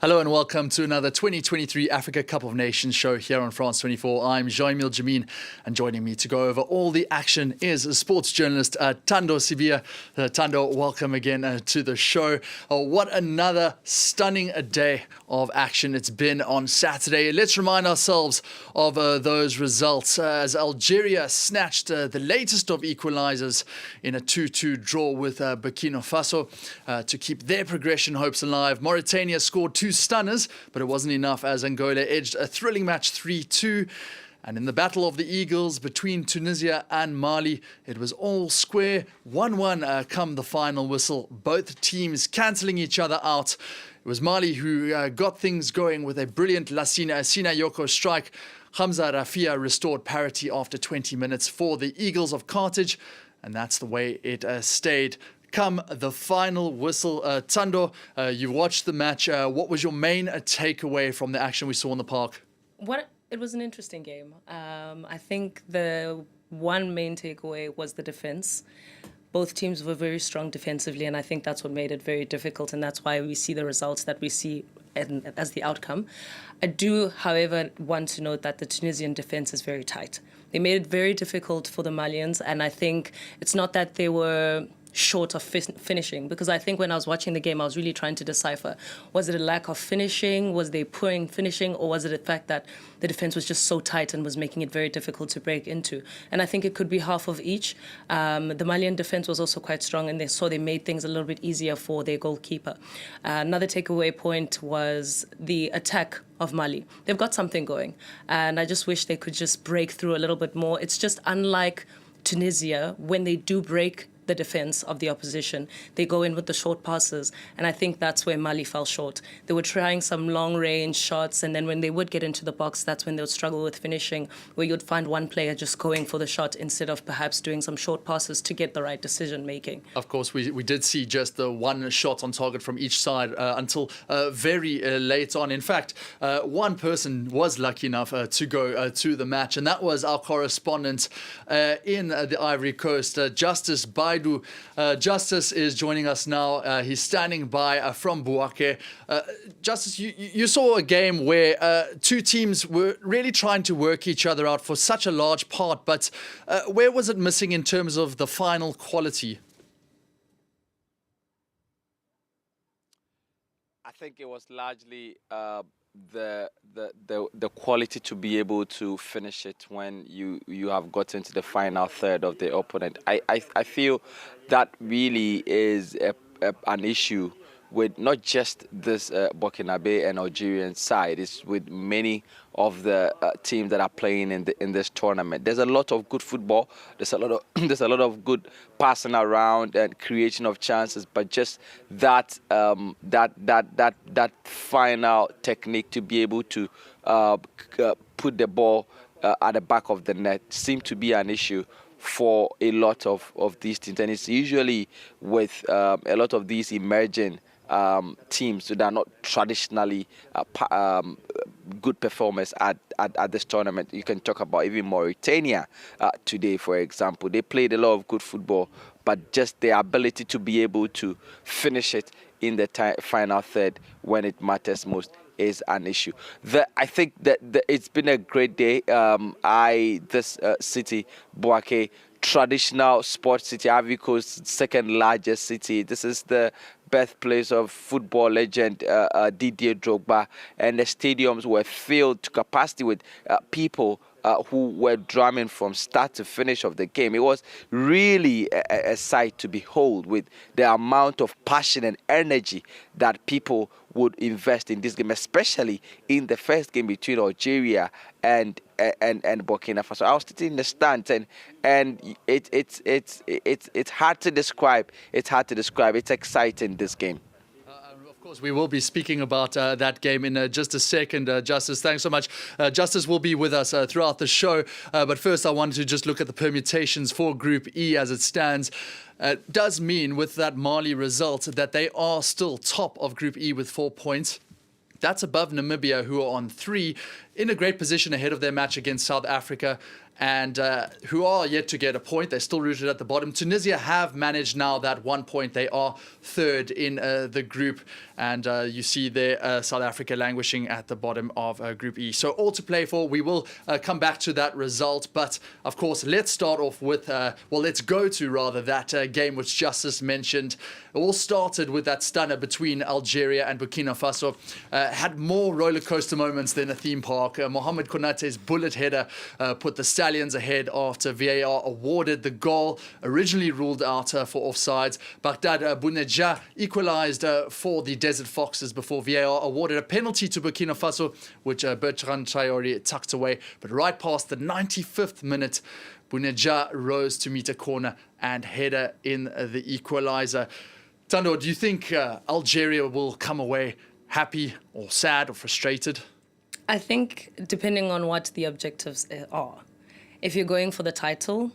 Hello and welcome to another 2023 Africa Cup of Nations show here on France 24. I'm Jean-Emile Jamin, and joining me to go over all the action is sports journalist Thando Sibiya. Thando, welcome again to the show. What another stunning day of action it's been on Saturday. Let's remind ourselves of those results as Algeria snatched the latest of equalisers in a 2-2 draw with Burkina Faso to keep their progression hopes alive. Mauritania scored two stunners, but it wasn't enough as Angola edged a thrilling match 3-2. And in the battle of the Eagles between Tunisia and Mali, it was all square, 1-1 come the final whistle. Both teams cancelling each other out. It was Mali who got things going with a brilliant Lassina Yoko strike. Hamza Rafia restored parity after 20 minutes for the Eagles of Carthage, and that's the way it stayed. Come the final whistle. Thando, you watched the match. What was your main takeaway from the action we saw in the park? It was an interesting game. I think the one main takeaway was the defense. Both teams were very strong defensively, and I think that's what made it very difficult, and that's why we see the results that we see as the outcome. I do, however, want to note that the Tunisian defense is very tight. They made it very difficult for the Malians, and I think it's not that they were short of finishing, because I think when I was watching the game, I was really trying to decipher, was it a lack of finishing, was they poor in finishing, or was it the fact that the defense was just so tight and was making it very difficult to break into? And I think it could be half of each. The Malian defense was also quite strong, and they made things a little bit easier for their goalkeeper. Another takeaway point was the attack of Mali. They've got something going, and I just wish they could just break through a little bit more. It's just unlike Tunisia, when they do break the defense of the opposition, they go in with the short passes, and I think that's where Mali fell short. They were trying some long-range shots, and then when they would get into the box, that's when they would struggle with finishing, where you'd find one player just going for the shot instead of perhaps doing some short passes to get the right decision-making. Of course, we did see just the one shot on target from each side until very late on. In fact, one person was lucky enough to go to the match, and that was our correspondent in the Ivory Coast, Justice Baidoo. Justice is joining us now. He's standing by from Bouake. Justice, you saw a game where two teams were really trying to work each other out for such a large part, but where was it missing in terms of the final quality? I think it was largely the quality to be able to finish it when you have gotten to the final third of the opponent. I feel that really is an issue with not just this Burkinabe and Algerian side. It's with many of the teams that are playing in this tournament. There's a lot of good football. There's a lot of good passing around and creation of chances, but just that final technique to be able to put the ball at the back of the net seemed to be an issue for a lot of these teams, and it's usually with a lot of these emerging teams that are not traditionally good performers at this tournament. You can talk about even Mauritania today, for example. They played a lot of good football, but just their ability to be able to finish it in the final third when it matters most is an issue. I think that it's been a great day. This city, Bouake, traditional sports city, Ivory Coast's second largest city. This is the birthplace of football legend Didier Drogba, and the stadiums were filled to capacity with people who were drumming from start to finish of the game. It was really a sight to behold, with the amount of passion and energy that people would invest in this game, especially in the first game between Algeria and Burkina Faso. I was sitting in the stands, and it's hard to describe. It's hard to describe. It's exciting, this game. Of course, we will be speaking about that game in just a second. Justice, thanks so much. Justice will be with us throughout the show. But first, I wanted to just look at the permutations for Group E as it stands. Does mean with that Mali result that they are still top of Group E with 4 points. That's above Namibia, who are on 3, in a great position ahead of their match against South Africa. and who are yet to get a point. They're still rooted at the bottom. Tunisia have managed now that 1 point. They are third in the group, and you see there South Africa languishing at the bottom of Group E. So all to play for. We will come back to that result, but of course, let's start off with, let's go to rather that game which Justice mentioned. It all started with that stunner between Algeria and Burkina Faso. Had more roller coaster moments than a theme park. Mohamed Konate's bullet header put the Stallions ahead after VAR awarded the goal, originally ruled out for offsides. Baghdad Bounedjah equalised for the Desert Foxes before VAR awarded a penalty to Burkina Faso, which Bertrand Traoré tucked away. But right past the 95th minute, Bounedjah rose to meet a corner and header in the equaliser. Thando, do you think Algeria will come away happy or sad or frustrated? I think depending on what the objectives are. If you're going for the title,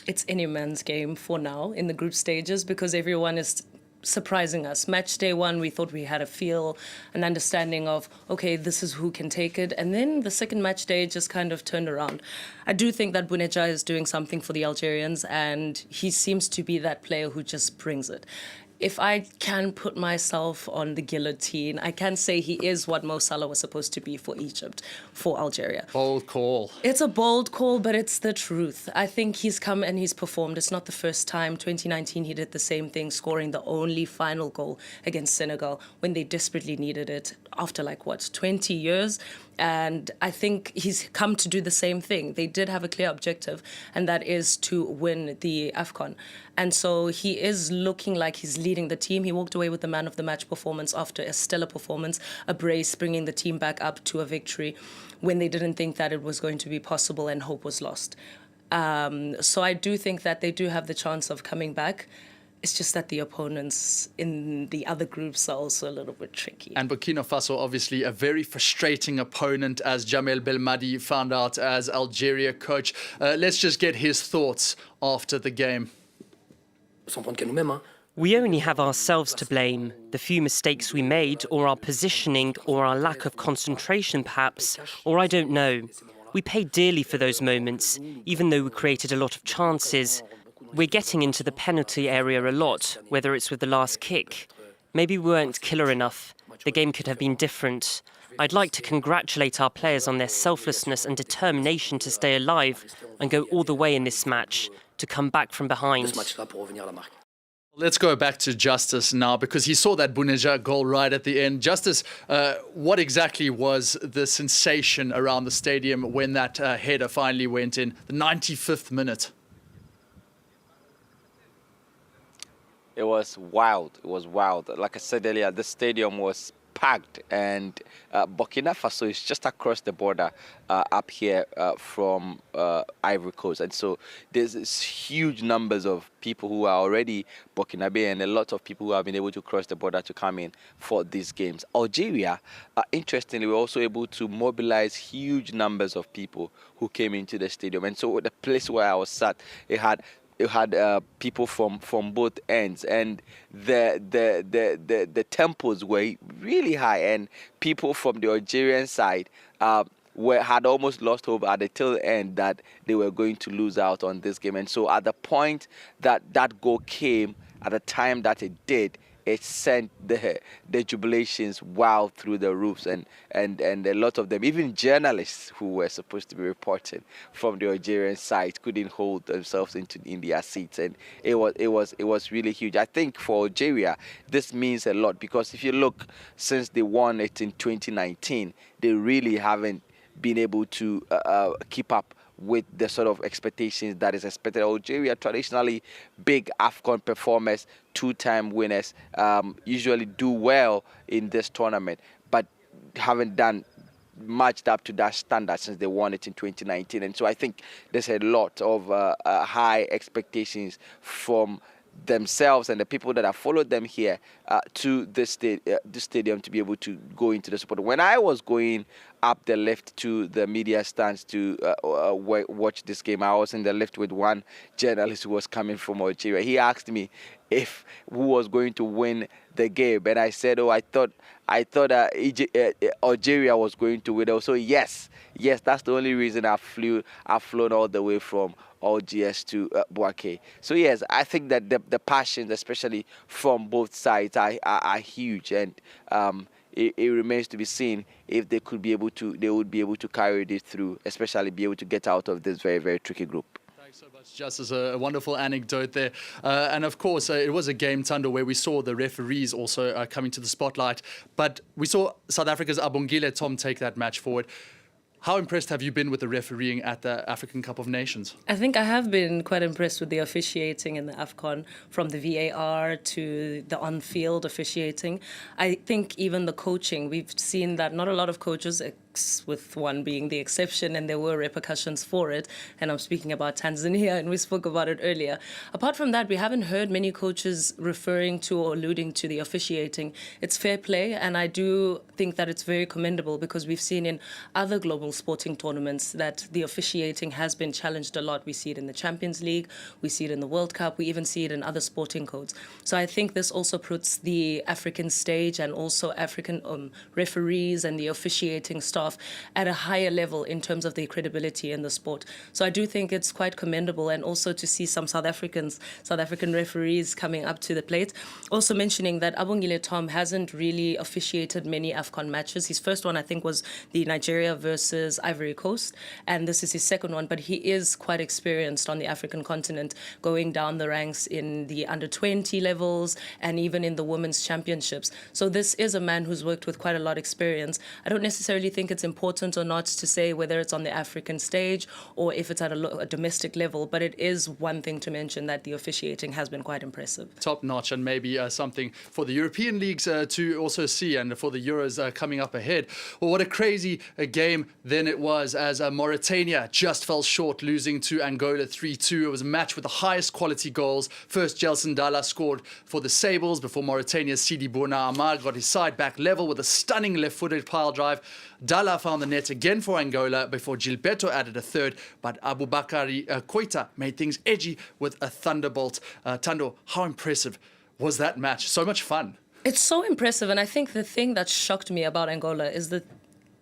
it's any man's game for now in the group stages because everyone is surprising us. Match day one, we thought we had a feel, an understanding of, okay, this is who can take it. And then the second match day just kind of turned around. I do think that Bounedjah is doing something for the Algerians, and he seems to be that player who just brings it. If I can put myself on the guillotine, I can say he is what Mo Salah was supposed to be for Egypt, for Algeria. Bold call. It's a bold call, but it's the truth. I think he's come and he's performed. It's not the first time. 2019, he did the same thing, scoring the only final goal against Senegal when they desperately needed it after 20 years. And I think he's come to do the same thing. They did have a clear objective, and that is to win the AFCON. And so he is looking like he's leading the team. He walked away with the man of the match performance after a stellar performance, a brace, bringing the team back up to a victory when they didn't think that it was going to be possible and hope was lost. So I do think that they do have the chance of coming back. It's just that the opponents in the other groups are also a little bit tricky. And Burkina Faso, obviously, a very frustrating opponent, as Jamel Belmadi found out as Algeria coach. Let's just get his thoughts after the game. We only have ourselves to blame. The few mistakes we made, or our positioning, or our lack of concentration perhaps, or I don't know. We paid dearly for those moments, even though we created a lot of chances. We're getting into the penalty area a lot, whether it's with the last kick. Maybe we weren't killer enough. The game could have been different. I'd like to congratulate our players on their selflessness and determination to stay alive and go all the way in this match, to come back from behind. Let's go back to Justice now, because he saw that Bounedjah goal right at the end. Justice, what exactly was the sensation around the stadium when that header finally went in, the 95th minute? It was wild. It was wild. Like I said earlier, the stadium was packed, and Burkina Faso is just across the border up here from Ivory Coast. And so there's this huge numbers of people who are already Burkinabe and a lot of people who have been able to cross the border to come in for these games. Algeria, interestingly, were also able to mobilize huge numbers of people who came into the stadium. And so the place where I was sat, it had people from both ends, and the tempos were really high, and people from the Algerian side had almost lost hope at the tail end that they were going to lose out on this game. And so at the point that goal came, at the time that it did, it sent the jubilations wild through the roofs, and a lot of them, even journalists who were supposed to be reporting from the Algerian side, couldn't hold themselves in their seats, and it was really huge. I think for Algeria this means a lot, because if you look, since they won it in 2019, they really haven't been able to keep up with the sort of expectations that is expected. Algeria, traditionally big AFCON performers, two-time winners, usually do well in this tournament, but haven't done matched up to that standard since they won it in 2019. And so I think there's a lot of high expectations from themselves and the people that have followed them here to this stadium to be able to go into the support. When I was going up the lift to the media stands to watch this game, I was in the lift with one journalist who was coming from Algeria. He asked me who was going to win the game, and I said, "Oh, I thought Algeria was going to win." So yes, that's the only reason I've flown all the way from Algiers to Bouaké. So yes, I think that the passions, especially from both sides, are huge, and it remains to be seen if they would be able to carry this through, especially be able to get out of this very, very tricky group. Thanks so much, Justice. A wonderful anecdote there. And of course, it was a game, Thando, where we saw the referees also coming to the spotlight. But we saw South Africa's Abongile Tom take that match forward. How impressed have you been with the refereeing at the African Cup of Nations? I think I have been quite impressed with the officiating in the AFCON, from the VAR to the on-field officiating. I think even the coaching, we've seen that not a lot of coaches, with one being the exception, and there were repercussions for it. And I'm speaking about Tanzania, and we spoke about it earlier. Apart from that, we haven't heard many coaches referring to or alluding to the officiating. It's fair play, and I do think that it's very commendable, because we've seen in other global sporting tournaments that the officiating has been challenged a lot. We see it in the Champions League, we see it in the World Cup, we even see it in other sporting codes. So I think this also puts the African stage and also African referees and the officiating staff at a higher level in terms of their credibility in the sport. So I do think it's quite commendable, and also to see some South African referees coming up to the plate. Also mentioning that Abongile Tom hasn't really officiated many AFCON matches. His first one, I think, was the Nigeria versus Ivory Coast, and this is his second one, but he is quite experienced on the African continent, going down the ranks in the under-20 levels and even in the women's championships. So this is a man who's worked with quite a lot of experience. I don't necessarily think it's important or not to say whether it's on the African stage or if it's at a domestic level, but it is one thing to mention that the officiating has been quite impressive. Top notch, and maybe something for the European leagues to also see, and for the Euros coming up ahead. Well, what a crazy game then it was, as Mauritania just fell short, losing to Angola 3-2. It was a match with the highest quality goals. First, Gelson Dalla scored for the Sables before Mauritania's Sidi Bouna Amar got his side back level with a stunning left-footed pile drive. Dalla found the net again for Angola before Gilberto added a third, but Aboubakari Koita made things edgy with a thunderbolt. Thando, how impressive was that match? So much fun. It's so impressive, and I think the thing that shocked me about Angola is that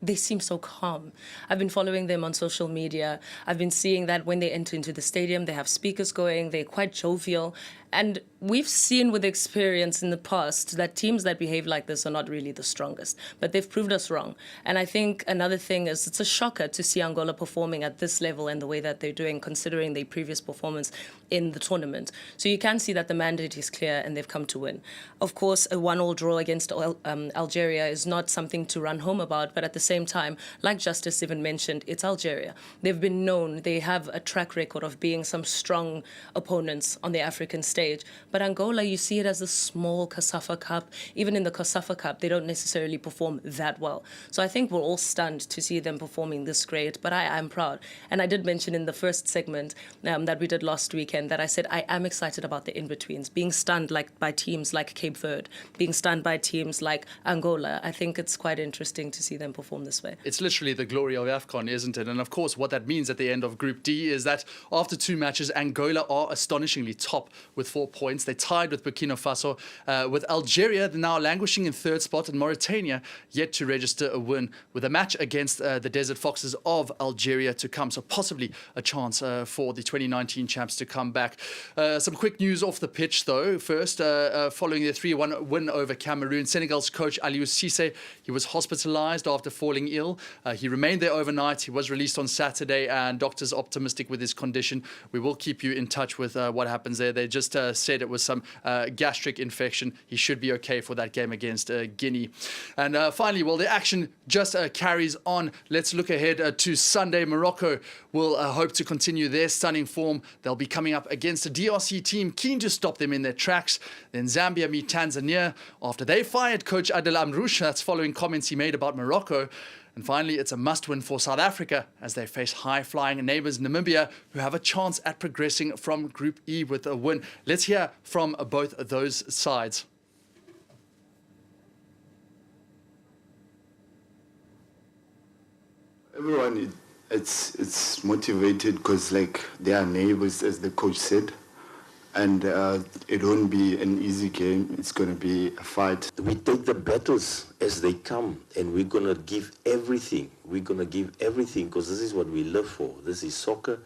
they seem so calm. I've been following them on social media. I've been seeing that when they enter into the stadium, they have speakers going, they're quite jovial. And we've seen with experience in the past that teams that behave like this are not really the strongest, but they've proved us wrong. And I think another thing is it's a shocker to see Angola performing at this level and the way that they're doing, considering their previous performance in the tournament. So you can see that the mandate is clear and they've come to win. Of course, a 1-1 draw against Algeria is not something to run home about, but at the same time, like Justice even mentioned, it's Algeria. They've been known, they have a track record of being some strong opponents on the African stage. But Angola, you see it as a small COSAFA Cup. Even in the COSAFA Cup, they don't necessarily perform that well. So I think we're all stunned to see them performing this great, but I am proud. And I did mention in the first segment that we did last weekend that I said I am excited about the in-betweens, being stunned by teams like Cape Verde, being stunned by teams like Angola. I think it's quite interesting to see them perform this way. It's literally the glory of AFCON, isn't it? And of course, what that means at the end of Group D is that after 2 matches, Angola are astonishingly top with 4 points. They tied with Burkina Faso, with Algeria now languishing in 3rd spot, and Mauritania yet to register a win, with a match against the Desert Foxes of Algeria to come. So possibly a chance for the 2019 champs to come back. Some quick news off the pitch, though. First, following their 3-1 win over Cameroon, Senegal's coach Aliou Cissé, he was hospitalized after falling ill. He remained there overnight. He was released on Saturday, and doctors optimistic with his condition. We will keep you in touch with what happens there. They just said it was some gastric infection. He should be okay for that game against Guinea. And finally, well, the action just carries on. Let's look ahead to Sunday. Morocco will hope to continue their stunning form. They'll be coming up against a DRC team keen to stop them in their tracks. Then Zambia meet Tanzania after they fired coach Adel Amrouche. That's following comments he made about Morocco. And finally, it's a must-win for South Africa as they face high-flying neighbours Namibia, who have a chance at progressing from Group E with a win. Let's hear from both of those sides. Everyone, it's motivated because, like, they are neighbours, as the coach said. And it won't be an easy game. It's going to be a fight. We take the battles as they come, and we're going to give everything. We're going to give everything because this is what we live for. This is soccer,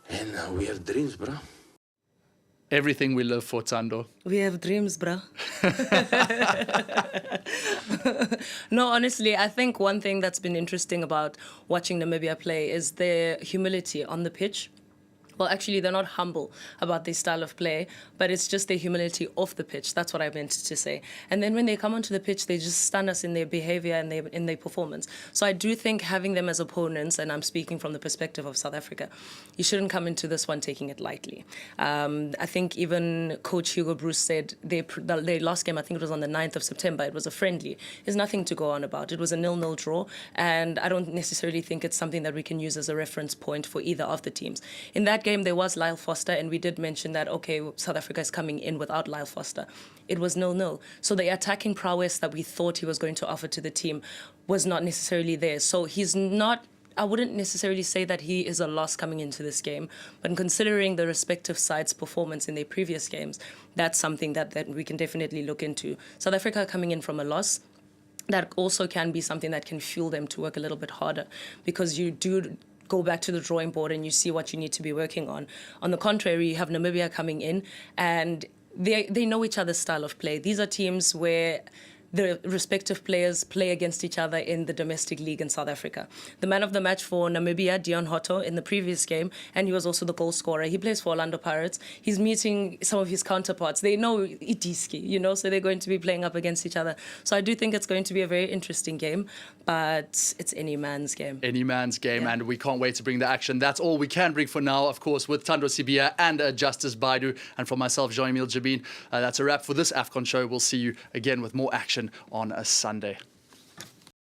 and we have dreams, bro. Everything we live for, Thando. We have dreams, bruh. No, honestly, I think one thing that's been interesting about watching Namibia play is their humility on the pitch. Well, actually, they're not humble about their style of play, but it's just their humility off the pitch. That's what I meant to say. And then when they come onto the pitch, they just stun us in their behavior and in their performance. So I do think having them as opponents, and I'm speaking from the perspective of South Africa, you shouldn't come into this one taking it lightly. I think even Coach Hugo Bruce said their last game, I think it was on the 9th of September, it was a friendly. There's nothing to go on about. It was a 0-0 draw, and I don't necessarily think it's something that we can use as a reference point for either of the teams. In that game, there was Lyle Foster, and we did mention that, okay, South Africa is coming in without Lyle Foster. It was 0-0. So the attacking prowess that we thought he was going to offer to the team was not necessarily there. So he's not, I wouldn't necessarily say that he is a loss coming into this game, but considering the respective sides' performance in their previous games, that's something that we can definitely look into. South Africa coming in from a loss, that also can be something that can fuel them to work a little bit harder, because you do go back to the drawing board and you see what you need to be working on. On the contrary, you have Namibia coming in, and they know each other's style of play. These are teams where the respective players play against each other in the domestic league in South Africa. The man of the match for Namibia, Dion Hotto, in the previous game, and he was also the goal scorer. He plays for Orlando Pirates. He's meeting some of his counterparts. They know Itiski, so they're going to be playing up against each other. So I do think it's going to be a very interesting game, but it's any man's game. Any man's game, and we can't wait to bring the action. That's all we can bring for now, of course, with Thando Sibiya and Justice Baidoo, and from myself, Jean-Emile Jabin. That's a wrap for this AFCON show. We'll see you again with more action on a Sunday.